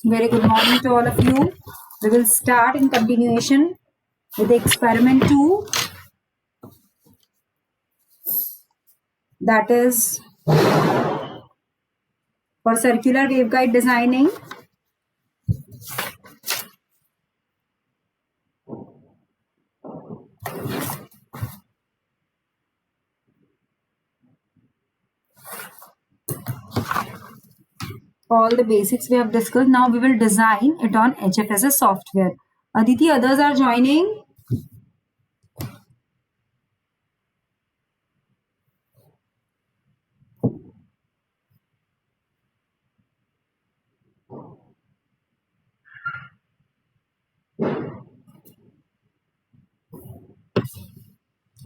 Very good morning to all of you. We will start in continuation with experiment 2, that is for circular waveguide designing. All the basics we have discussed. Now we will design it on HFSS software. Aditi, others are joining.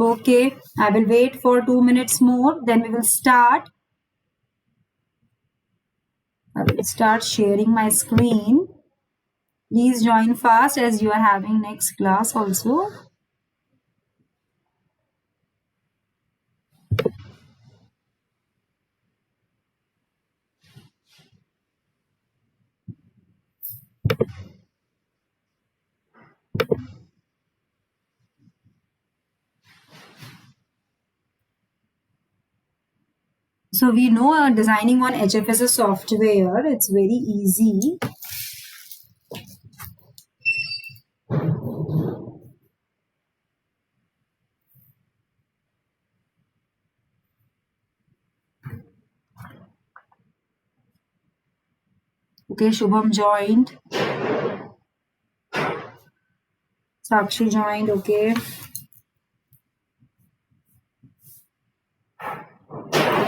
Okay, I will wait for 2 minutes more, then we will start. I will start sharing my screen. Please join fast as you are having next class also. So we know designing on HFSS software, it's very easy. Okay, Shubham joined. Sakshi joined, okay.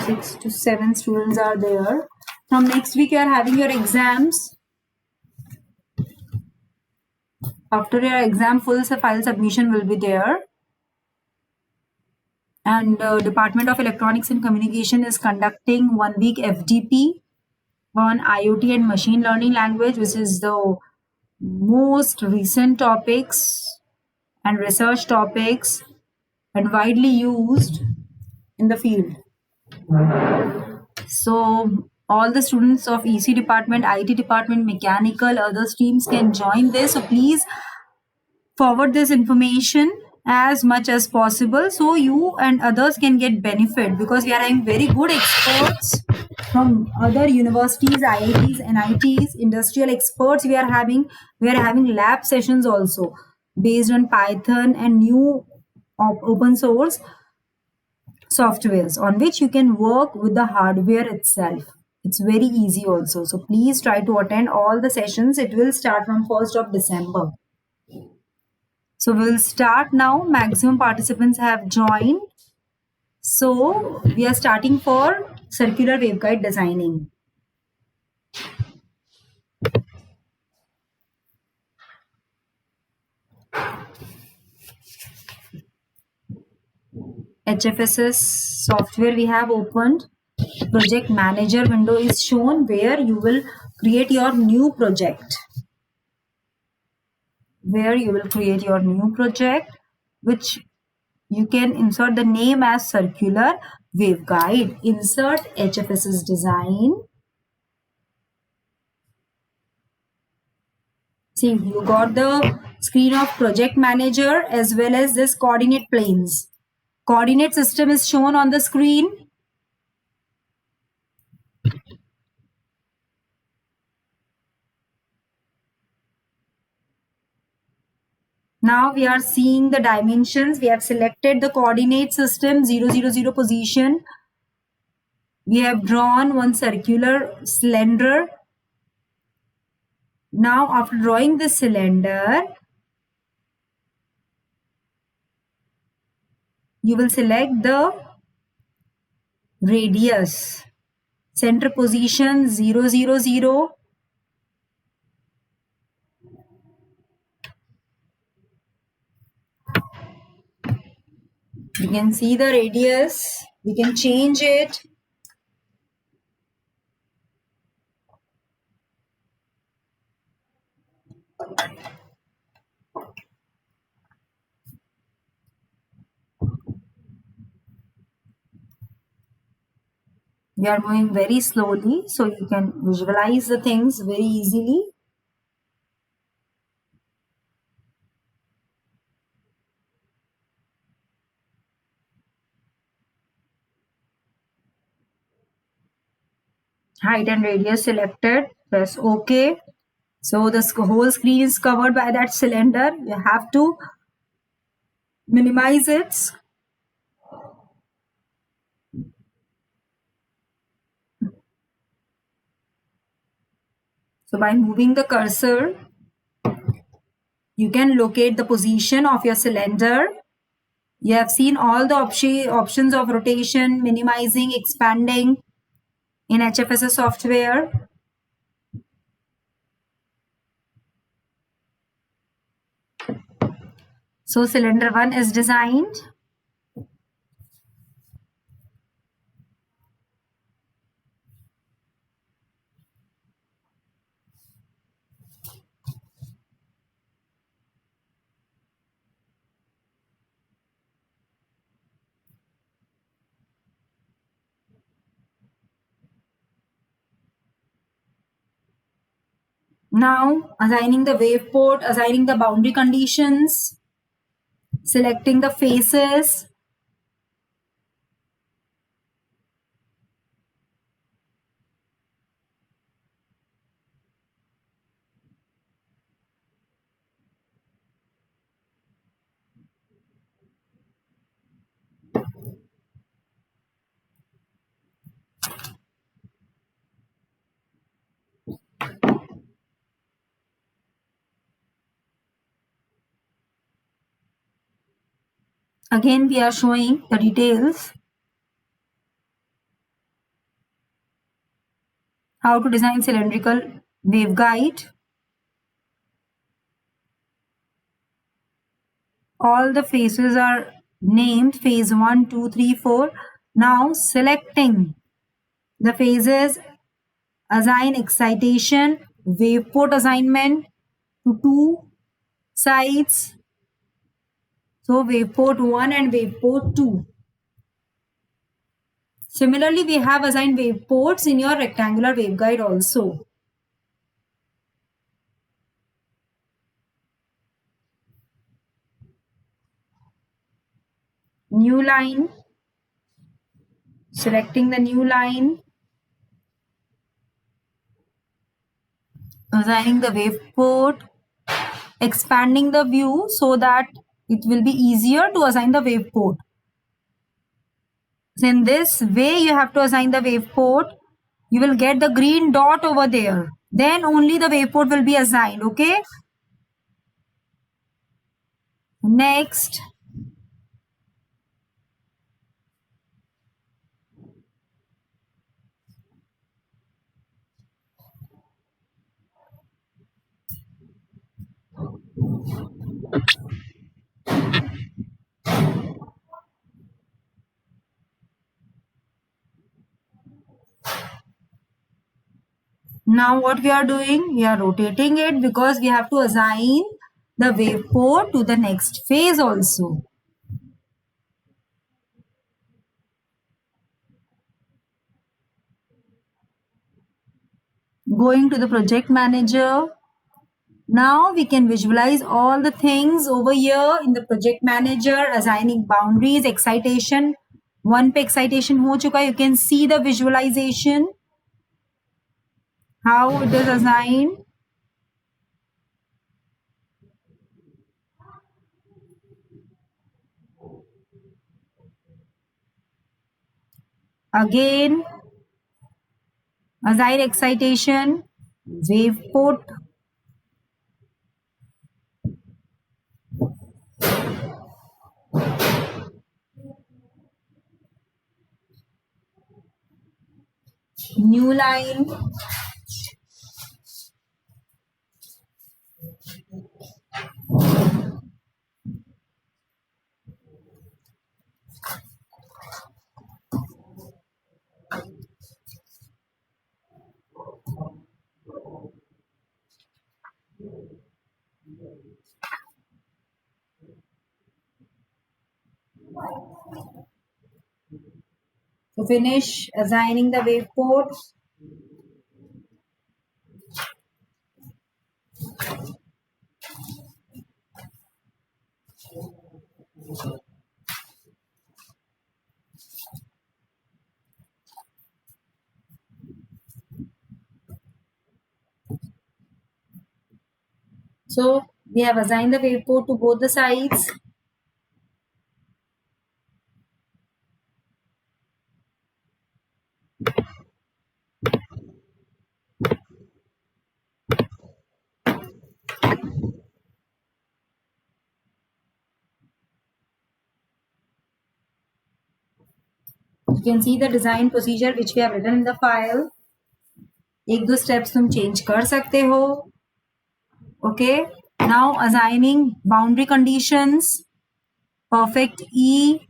6 to 7 students are there. From next week, you are having your exams. After your exam, full file submission will be there. And Department of Electronics and Communication is conducting 1 week FDP on IoT and machine learning language, which is the most recent topics and research topics and widely used in the field. So all the students of EC department, IT department, mechanical, other streams can join this. So please forward this information as much as possible so you and others can get benefit, because we are having very good experts from other universities, IITs, NITs, industrial experts. We are having lab sessions also based on Python and new open source softwares on which you can work with the hardware itself. It's very easy also. So please try to attend all the sessions. It will start from 1st of December. So we'll start now. Maximum participants have joined. So we are starting for circular waveguide designing. HFSS software we have opened. Project manager window is shown where you will create your new project. Which you can insert the name as circular waveguide. Insert HFSS design. See, you got the screen of project manager as well as this coordinate planes. Coordinate system is shown on the screen. Now we are seeing the dimensions. We have selected the coordinate system 0, 0, 0 position. We have drawn one circular cylinder. Now after drawing the cylinder, you will select the radius. Center position 0, 0, 0. You can see the radius. We can change it. We are moving very slowly so you can visualize the things very easily. Height and radius selected. Press OK. So the whole screen is covered by that cylinder. You have to minimize it. So by moving the cursor, you can locate the position of your cylinder. You have seen all the options of rotation, minimizing, expanding in HFSS software. So cylinder 1 is designed. Now assigning the wave port, assigning the boundary conditions, selecting the faces. Again, we are showing the details. How to design cylindrical waveguide. All the faces are named phase 1, 2, 3, 4. Now selecting the phases, assign excitation, wave port assignment to two sides. So wave port 1 and wave port 2. Similarly, we have assigned wave ports in your rectangular waveguide also. New line. Selecting the new line. Assigning the wave port. Expanding the view so that it will be easier to assign the wave port. So in this way, you have to assign the wave port. You will get the green dot over there. Then only the wave port will be assigned. Okay. Next. Now what we are doing? We are rotating it because we have to assign the wave port to the next phase also. Going to the project manager. Now we can visualize all the things over here in the project manager, assigning boundaries, excitation. One पे excitation हो चुका है. You can see the visualization, how it is assigned. Again, assign excitation, wave port. New line. To finish assigning the wave port. So we have assigned the waveport to both the sides. You can see the design procedure which we have written in the file. एक दो steps तुम change कर सकते हो. Okay. Now assigning boundary conditions. Perfect E.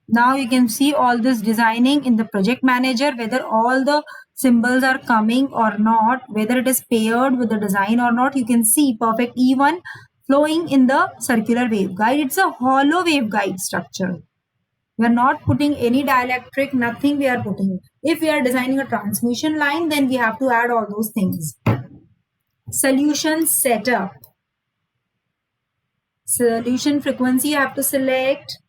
Now you can see all this designing in the project manager, whether all the symbols are coming or not, whether it is paired with the design or not. You can see perfect E1 flowing in the circular waveguide. It's a hollow waveguide structure. We are not putting any dielectric, nothing we are putting. If we are designing a transmission line, then we have to add all those things. Solution setup. Solution frequency you have to select.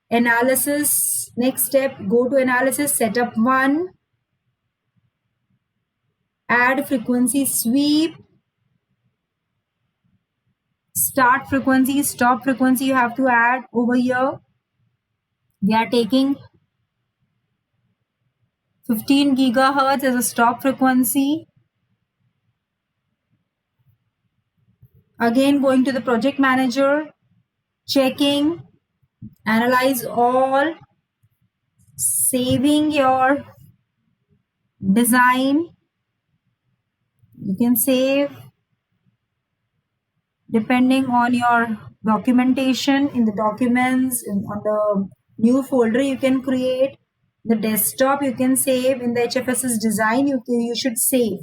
Analysis, next step, go to analysis, setup 1. Add frequency sweep. Start frequency, stop frequency you have to add over here. We are taking 15 gigahertz as a stop frequency. Again, going to the project manager, checking, analyze all, saving your design. You can save depending on your documentation in the documents, on the new folder you can create. The desktop you can save. In the HFSS design you should save.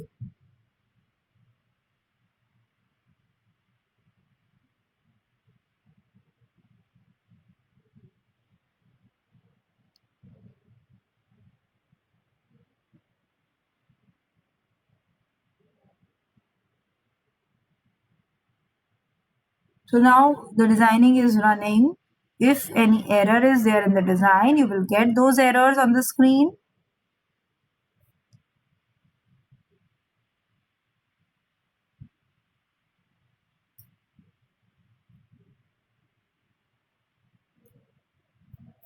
So now the designing is running. If any error is there in the design, you will get those errors on the screen.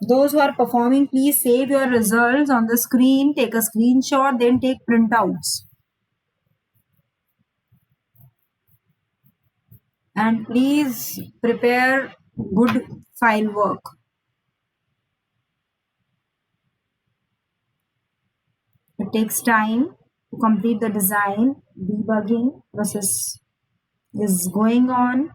Those who are performing, please save your results on the screen, take a screenshot, then take printouts. And please prepare good file work. It takes time to complete the design. Debugging process is going on.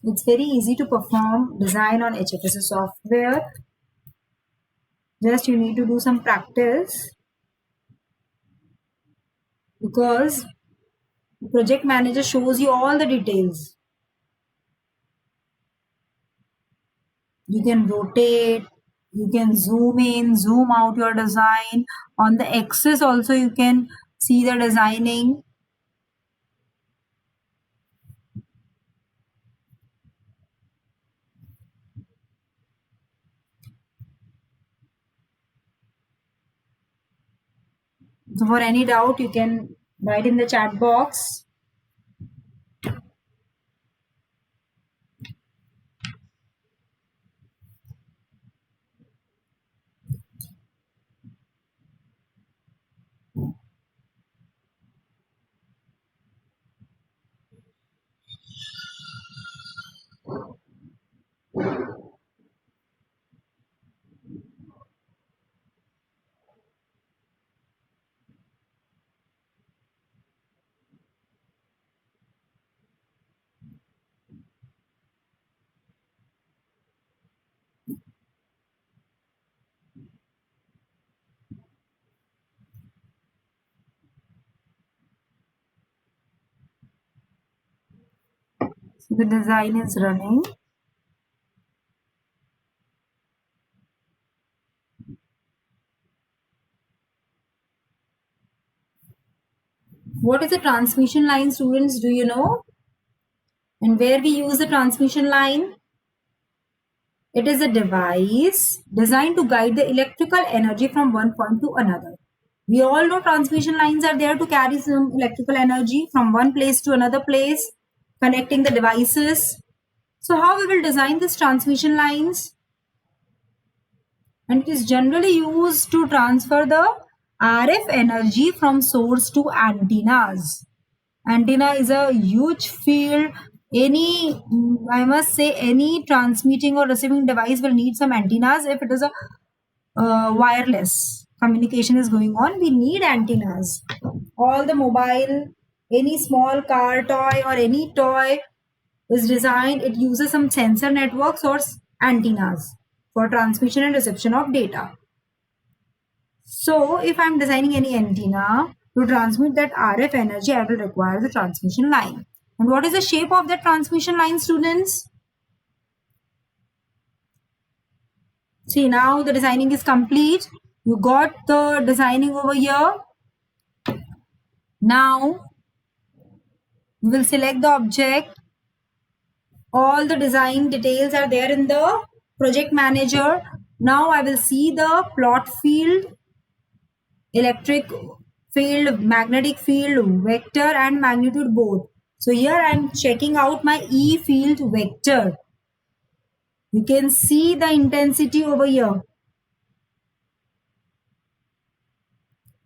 It's very easy to perform design on HFSS software. Just you need to do some practice, because the project manager shows you all the details. You can rotate, you can zoom in, zoom out your design. On the axis also you can see the designing. So for any doubt, you can write in the chat box. So the design is running. What is a transmission line, students? Do you know? And where we use the transmission line? It is a device designed to guide the electrical energy from one point to another. We all know transmission lines are there to carry some electrical energy from one place to another place, connecting the devices. So how we will design these transmission lines? And it is generally used to transfer the RF energy from source to antennas. Antenna is a huge field. I must say, any transmitting or receiving device will need some antennas. If it is a wireless communication is going on, we need antennas. All the mobile, any small car toy or any toy is designed, it uses some sensor networks or antennas for transmission and reception of data. So if I'm designing any antenna to transmit that RF energy, I will require the transmission line. And what is the shape of the transmission line, students? See, now the designing is complete. You got the designing over here. Now we will select the object. All the design details are there in the project manager. Now I will see the plot field, electric field, magnetic field, vector and magnitude both. So here I am checking out my E field vector. You can see the intensity over here.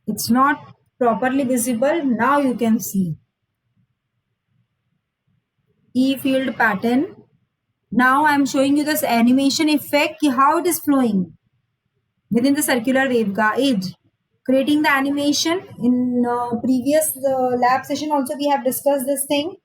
It's not properly visible. Now you can see E field pattern. Now I am showing you this animation effect, how it is flowing within the circular waveguide. Creating the animation in previous lab session also we have discussed this thing.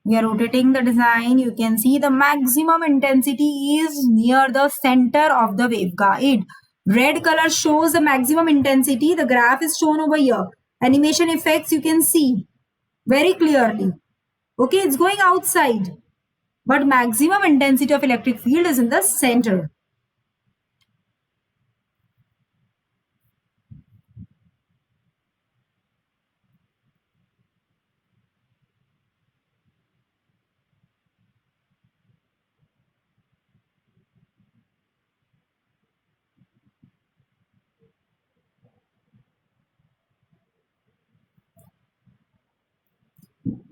We are rotating the design. You can see the maximum intensity is near the center of the waveguide. Red color shows the maximum intensity. The graph is shown over here. Animation effects you can see very clearly. Okay, it's going outside. But maximum intensity of electric field is in the center.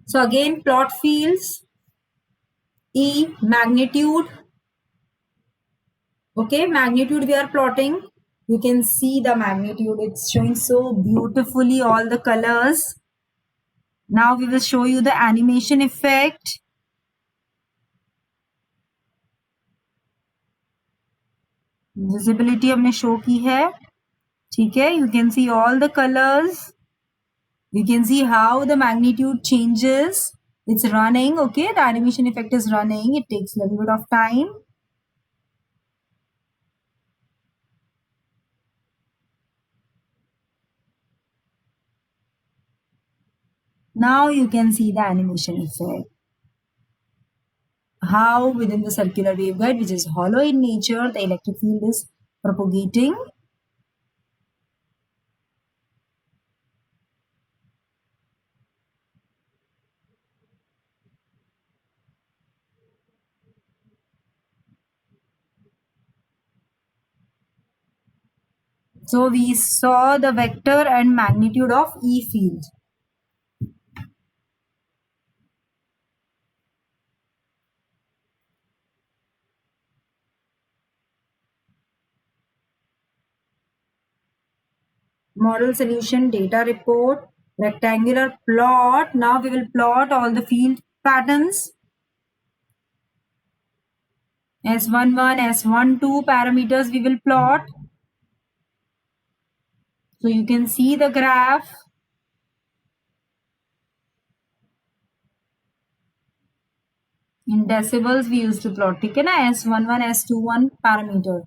So again, plot fields, E, magnitude. Okay, magnitude we are plotting. You can see the magnitude. It's showing so beautifully all the colors. Now we will show you the animation effect. Visibility हमने show की है. ठीक है, you can see all the colors. You can see how the magnitude changes. It's running. Okay, the animation effect is running. It takes a little bit of time. Now you can see the animation effect. How within the circular waveguide, which is hollow in nature, the electric field is propagating. So we saw the vector and magnitude of E field. Model solution, data report, rectangular plot. Now we will plot all the field patterns. S11, S12 parameters we will plot. So you can see the graph. In decibels we used to plot, ठीक है ना, S11 S21 parameter.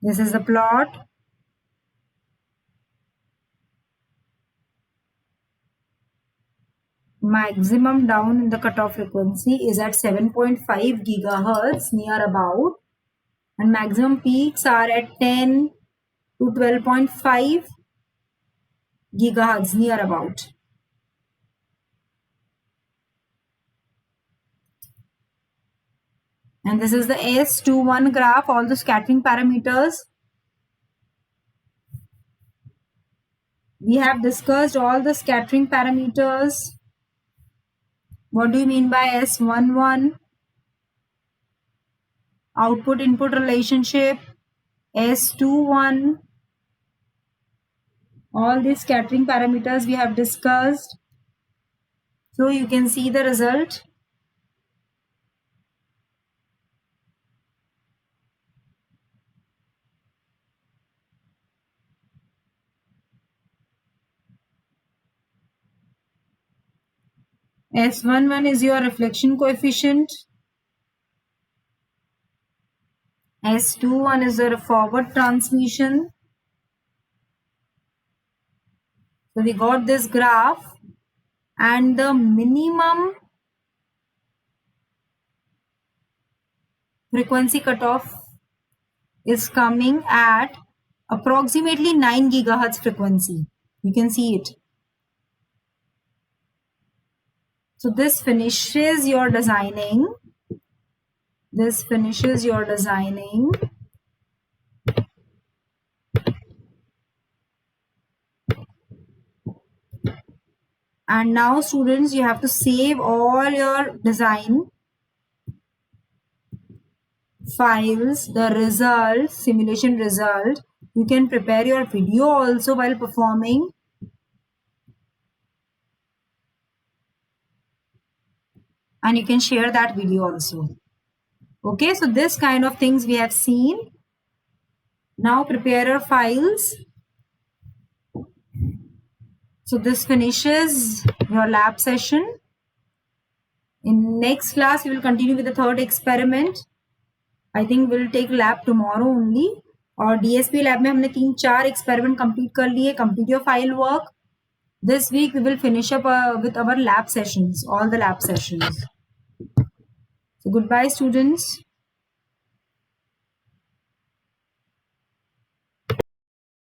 This is the plot. Maximum down in the cutoff frequency is at 7.5 gigahertz near about, and maximum peaks are at 10 to 12.5 gigahertz near about. And this is the S21 graph, all the scattering parameters. We have discussed all the scattering parameters. What do you mean by S11? Output input relationship, S21. All these scattering parameters we have discussed. So you can see the result. S11 is your reflection coefficient. S21 is your forward transmission. So we got this graph, and the minimum frequency cutoff is coming at approximately 9 gigahertz frequency. You can see it. So this finishes your designing. This finishes your designing. And now students, you have to save all your design files, the result, simulation result. You can prepare your video also while performing. And you can share that video also. Okay, so this kind of things we have seen. Now prepare your files. So this finishes your lab session. In next class, we will continue with the third experiment. I think we'll take lab tomorrow only. और DSP lab में हमने 3-4 experiment complete कर लिए. Complete your file work. This week we will finish up with our lab sessions, all the lab sessions. So goodbye students.